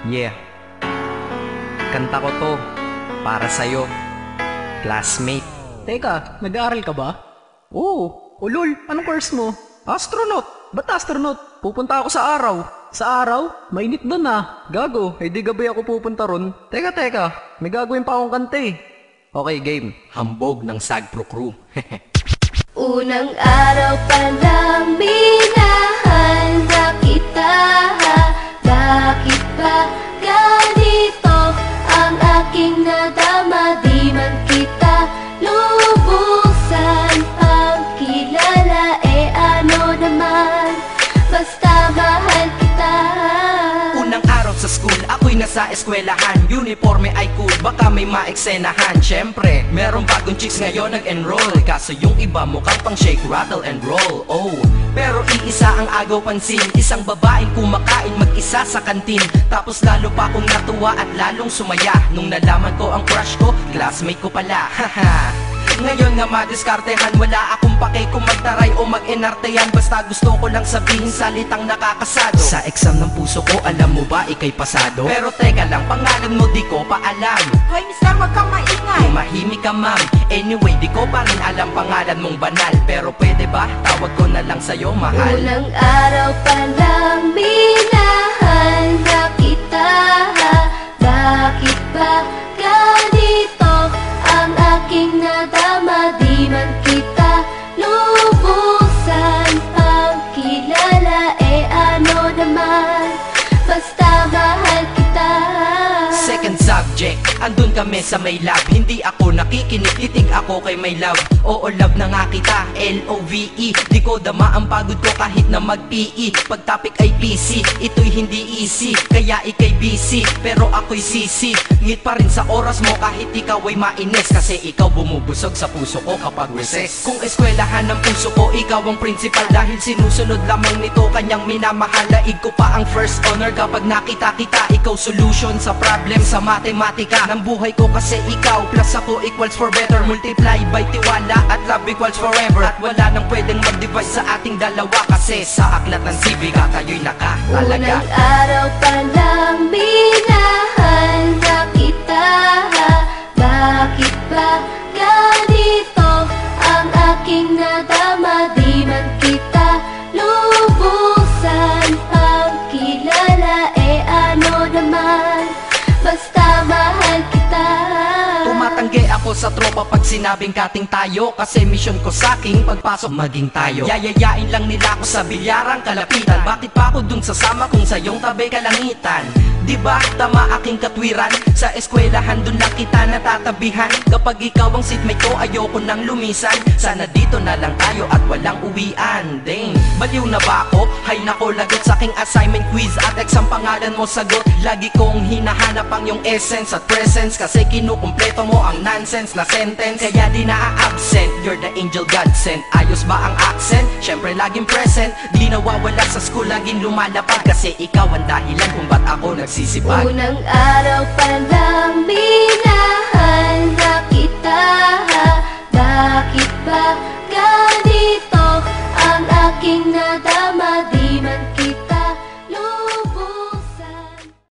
Yeah, kanta ko to para sa'yo, classmate. Teka, nag-aaral ka ba? Oo. Lol, anong course mo? Astronaut. Ba't astronaut? Pupunta ako sa araw. Sa araw? Mainit doon ah. Gago, di gabi ako pupunta ron. Teka, may gagawin pa akong kanta eh. Okay, game. Hambog ng Sagpro Crew. Unang araw pa lang minahal na kita. Bakit ba ganito ang aking nadama? Di man kita lubusan ang kilala. Ano naman, basta mahal kita. Unang araw sa school, ako'y nasa eskwelahan. Uniforme ay cool, baka may maeksenahan. Syempre, merong bagong chicks ngayon nag-enroll. Kaso yung iba mukhang pang shake, rattle and roll. Oh, pero iisa ang agaw pansin. Isang babaeng kumakain mag-isa sa kantin. Tapos lalo pa akong natuwa at lalong sumaya nung nalaman ko ang crush ko, classmate ko pala. Haha. Ngayon nga madiskartehan, wala akong pake kung magtaray o mag-enartehan. Basta gusto ko lang sabihin salitang nakakasado. Sa exam ng puso ko, alam mo ba ikay pasado? Pero teka lang, pangalan mo di ko pa alam. Hoy mister, wag kang maingay. Tumahimik ka ma'am. Anyway, di ko pa rin alam pangalan mong banal. Pero pwede ba, tawag ko na lang sa'yo mahal. Unang araw pa lang minahal na kita. Bakit ba ganito ang aking nadama? Di man kita lubusan ang kilala. Ano naman, basta mahal kita. Second subject, andun kami sa may lab. Hindi ako nakikinig, titig ako kay may love. Oo, love na nga kita, L-O-V-E. Di ko dama ang pagod ko kahit na mag-PE. Pag topic ay PC, ito'y hindi easy. Kaya ikay busy, pero ako'y sisi. Ngit pa rin sa oras mo kahit ikaw ay mainis. Kasi ikaw bumubusog sa puso ko kapag recess. Kung eskwelahan ng puso ko, ikaw ang principal. Dahil sinusunod lamang nito kanyang minamahal. Laig ko pa ang first honor kapag nakita kita. Ikaw solution sa problem sa matematika ng buhay ko, kasi ikaw plus ako equals for better. Multiply by tiwala at love equals forever. At wala nang pwedeng mag-divide sa ating dalawa, kasi sa aklat ng sibika tayo'y nakatalaga. Unang araw pa lang minahal na kita. Bakit ba ganito ang aking nadama? Di man kita lubusan ang kilala. Ano naman, basta mahal kita. Tumatanggi ako sa tropa pag sinabing kating tayo, kasi mission ko sa aking pagpasok maging tayo. Yayayain lang nila ako sa bilyarang kalapitan. Bakit pa ako dun sasama kung sa iyong tabi kalangitan? Diba tama aking katwiran? Sa eskwelahan dun lang kita natatabihan. Kapag ikaw ang seatmate ko, ayoko nang lumisan. Sana dito na lang tayo at walang uwian. Dang, baliw na ba ako? Hay nako, lagot sa aking assignment quiz at exam, pangalan mo sagot. Lagi kong hinahanap ang yung essence at presence, kasi kinukumpleto mo ang nonsense na sentence. Kaya di na-absent, you're the angel God sent. Ayos ba ang accent? Syempre laging present. Di nawawala sa school, laging lumalapag, kasi ikaw ang dahilan kung ba't ako nagsisipag. Unang araw pa lang minahal